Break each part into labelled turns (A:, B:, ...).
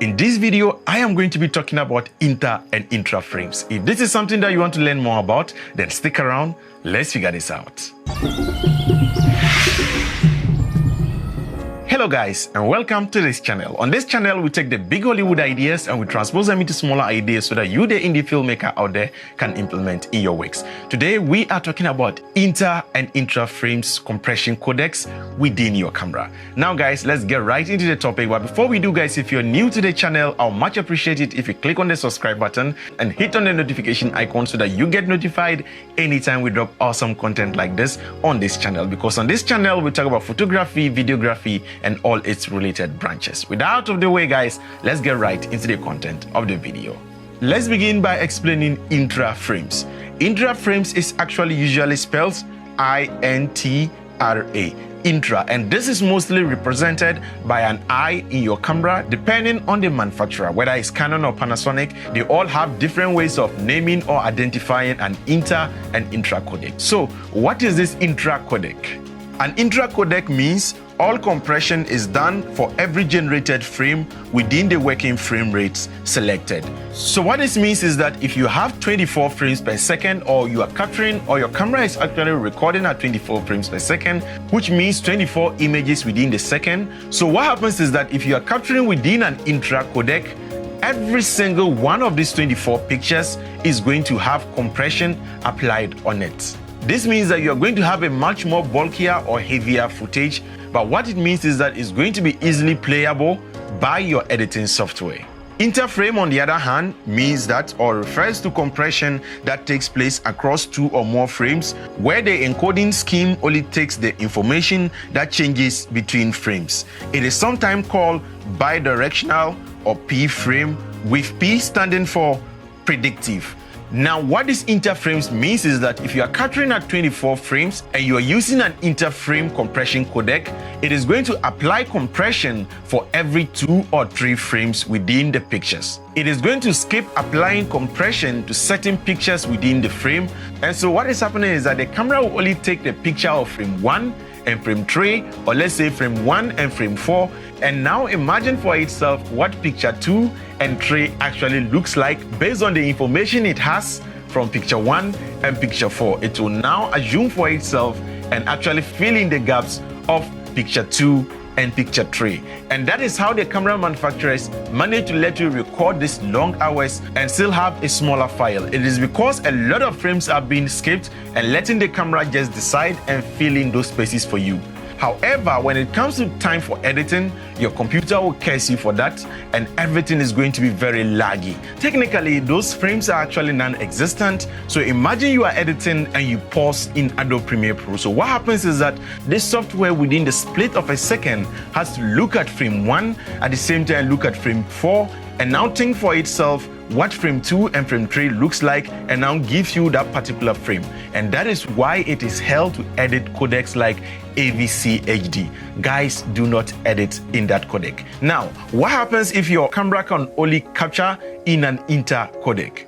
A: In this video, I am going to be talking about Inter and Intra frames. If this is something that you want to learn more about, then stick around. Let's figure this out. Hello guys, and welcome to this channel. On this channel, we take the big Hollywood ideas and we transpose them into smaller ideas so that you, the indie filmmaker out there, can implement in your works. Today, we are talking about Inter and Intra frames compression codecs within your camera. Now guys, let's get right into the topic. But before we do guys, if you're new to the channel, I'll much appreciate it if you click on the subscribe button and hit on the notification icon so that you get notified anytime we drop awesome content like this on this channel. Because on this channel, we talk about photography, videography, and all its related branches. With that out of the way guys, let's get right into the content of the video. Let's begin by explaining Intra frames. Intra frames is actually usually spelled I-N-T-R-A, Intra, and this is mostly represented by an I in your camera depending on the manufacturer, whether it's Canon or Panasonic. They all have different ways of naming or identifying an Inter and Intra codec. So what is this Intra codec? An Intra codec means all compression is done for every generated frame within the working frame rates selected. So what this means is that if you have 24 frames per second, or you are capturing, or your camera is actually recording at 24 frames per second, which means 24 images within the second. So what happens is that if you are capturing within an Intra codec, every single one of these 24 pictures is going to have compression applied on it. This means that you're going to have a much more bulkier or heavier footage, but what it means is that it's going to be easily playable by your editing software. Interframe, on the other hand, means that, or refers to compression that takes place across two or more frames, where the encoding scheme only takes the information that changes between frames. It is sometimes called bidirectional or P frame, with P standing for predictive. Now, what this interframes means is that if you are capturing at 24 frames and you are using an interframe compression codec, it is going to apply compression for every 2 or 3 frames within the pictures. It is going to skip applying compression to certain pictures within the frame. And so what is happening is that the camera will only take the picture of frame 1 and frame 3, or let's say frame 1 and frame 4, and now imagine for itself what picture 2 and 3 actually looks like based on the information it has from picture 1 and picture 4. It will now assume for itself and actually fill in the gaps of picture 2 and picture 3. And that is how the camera manufacturers manage to let you record these long hours and still have a smaller file. It is because a lot of frames are being skipped and letting the camera just decide and fill in those spaces for you. However, when it comes to time for editing, your computer will curse you for that and everything is going to be very laggy. Technically, those frames are actually non-existent. So imagine you are editing and you pause in Adobe Premiere Pro. So what happens is that this software within the split of a second has to look at frame 1, at the same time look at frame 4, and now think for itself what frame 2 and frame 3 looks like, and now gives you that particular frame. And that is why it is held to edit codecs like AVC HD. Guys, do not edit in that codec. Now, what happens if your camera can only capture in an Inter codec?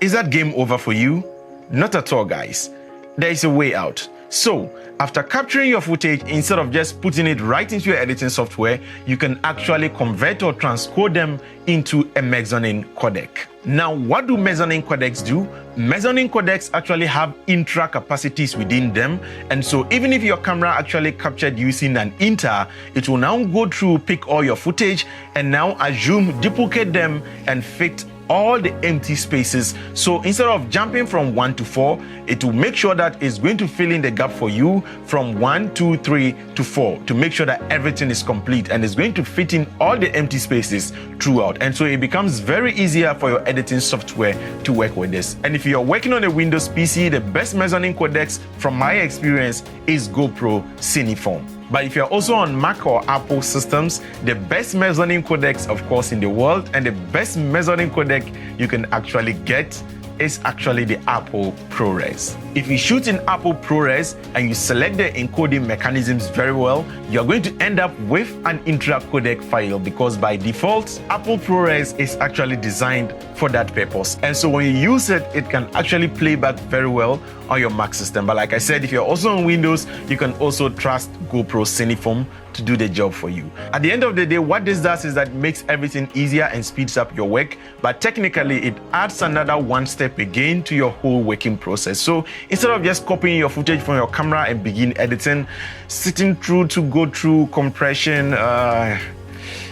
A: Is that game over for you? Not at all, guys. There is a way out. So, after capturing your footage, instead of just putting it right into your editing software, you can actually convert or transcode them into a mezzanine codec. Now, what do mezzanine codecs do? Mezzanine codecs actually have intra capacities within them, and so even if your camera actually captured using an Inter, it will now go through, pick all your footage, and now assume, duplicate them, and fit all the empty spaces. So instead of jumping from 1 to 4, it will make sure that it's going to fill in the gap for you from 1, 2, 3 to 4 to make sure that everything is complete, and it's going to fit in all the empty spaces throughout. And so it becomes very easier for your editing software to work with this. And if you're working on a Windows PC, the best mezzanine codecs from my experience is GoPro Cineform. But if you're also on Mac or Apple systems, the best mezzanine codecs, of course, in the world, and the best mezzanine codec you can actually get is actually the Apple ProRes. If you shoot in Apple ProRes and you select the encoding mechanisms very well, you're going to end up with an Intra codec file, because by default, Apple ProRes is actually designed for that purpose. And so when you use it, it can actually play back very well on your Mac system. But like I said, if you're also on Windows, you can also trust GoPro Cineform to do the job for you. At the end of the day, what this does is that it makes everything easier and speeds up your work, but technically it adds another one step again to your whole working process. So instead of just copying your footage from your camera and begin editing, sitting through to go through compression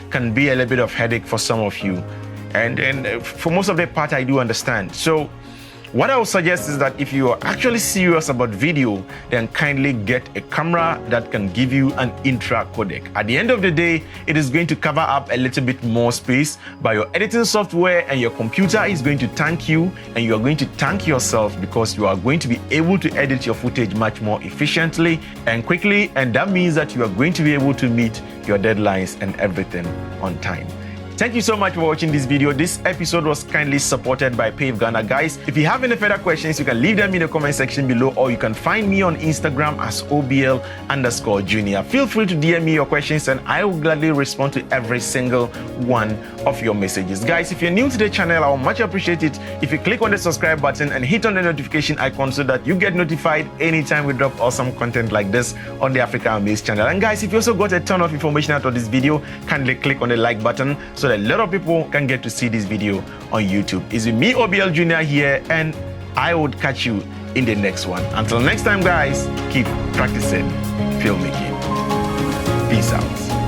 A: can be a little bit of headache for some of you. And for most of the part, I do understand. So what I would suggest is that if you are actually serious about video, then kindly get a camera that can give you an Intra codec. At the end of the day, it is going to cover up a little bit more space, but your editing software and your computer is going to thank you, and you are going to thank yourself because you are going to be able to edit your footage much more efficiently and quickly, and that means that you are going to be able to meet your deadlines and everything on time. Thank you so much for watching this video. This episode was kindly supported by Pave Ghana. Guys, if you have any further questions, you can leave them in the comment section below, or you can find me on Instagram as OBL_Junior. Feel free to DM me your questions and I will gladly respond to every single one of your messages. Guys, if you're new to the channel, I would much appreciate it if you click on the subscribe button and hit on the notification icon so that you get notified anytime we drop awesome content like this on the Africa Amaze channel. And guys, if you also got a ton of information out of this video, kindly click on the like button so that a lot of people can get to see this video on YouTube. It's with me, OBL Junior here, and I would catch you in the next one. Until next time, guys, keep practicing filmmaking. Peace out.